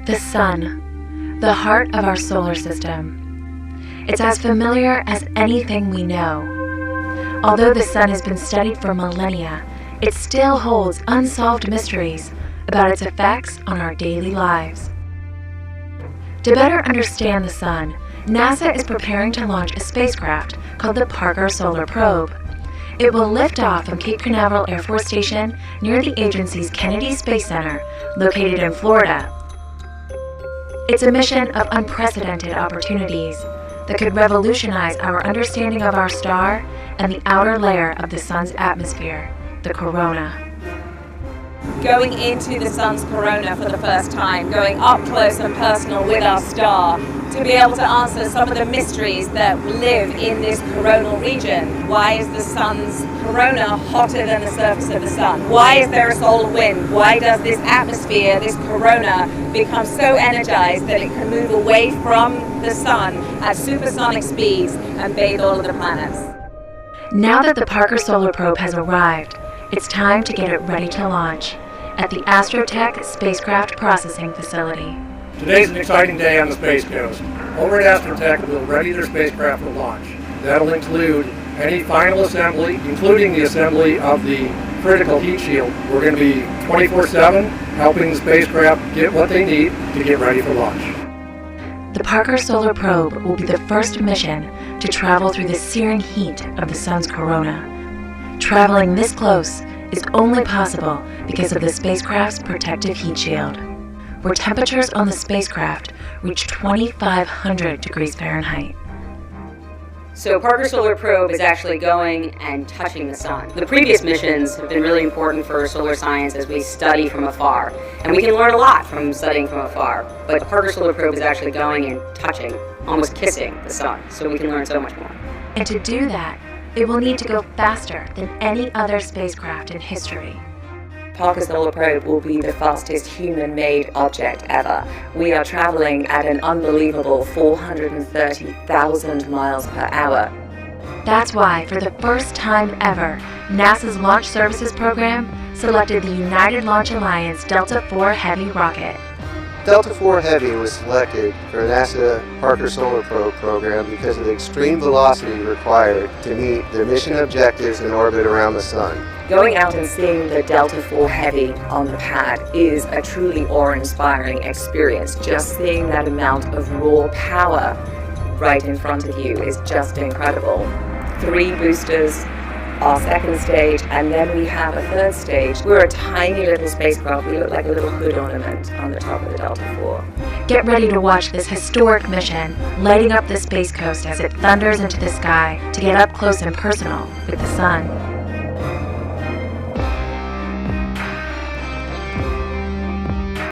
The Sun, the heart of our solar system. It's as familiar as anything we know. Although the Sun has been studied for millennia, it still holds unsolved mysteries about its effects on our daily lives. To better understand the Sun, NASA is preparing to launch a spacecraft called the Parker Solar Probe. It will lift off from Cape Canaveral Air Force Station near the agency's Kennedy Space Center, located in Florida. It's a mission of unprecedented opportunities that could revolutionize our understanding of our star and the outer layer of the Sun's atmosphere, the corona. Going into the Sun's corona for the first time, going up close and personal with our star, to be able to answer some of the mysteries that live in this coronal region. Why is the Sun's corona hotter than the surface of the Sun? Why is there a solar wind? Why does this atmosphere, this corona, become so energized that it can move away from the Sun at supersonic speeds and bathe all of the planets? Now that the Parker Solar Probe has arrived, it's time to get it ready to launch at the Astrotech Spacecraft Processing Facility. Today's an exciting day on the Space Coast. Over at Astrotech, we'll ready their spacecraft for launch. That'll include any final assembly, including the assembly of the critical heat shield. We're going to be 24/7 helping the spacecraft get what they need to get ready for launch. The Parker Solar Probe will be the first mission to travel through the searing heat of the Sun's corona. Traveling this close is only possible because of the spacecraft's protective heat shield, where temperatures on the spacecraft reach 2,500 degrees Fahrenheit. So Parker Solar Probe is actually going and touching the Sun. The previous missions have been really important for solar science as we study from afar. And we can learn a lot from studying from afar. But Parker Solar Probe is actually going and touching, almost kissing the Sun, so we can learn so much more. And to do that, it will need to go faster than any other spacecraft in history. Parker Solar Probe will be the fastest human-made object ever. We are traveling at an unbelievable 430,000 miles per hour. That's why, for the first time ever, NASA's Launch Services Program selected the United Launch Alliance Delta IV Heavy rocket. Delta IV Heavy was selected for NASA Parker Solar Probe program because of the extreme velocity required to meet the mission objectives in orbit around the Sun. Going out and seeing the Delta IV Heavy on the pad is a truly awe-inspiring experience. Just seeing that amount of raw power right in front of you is just incredible. 3 boosters, our second stage, and then we have a third stage. We're a tiny little spacecraft. We look like a little hood ornament on the top of the Delta IV. Get ready to watch this historic mission lighting up the Space Coast as it thunders into the sky to get up close and personal with the Sun.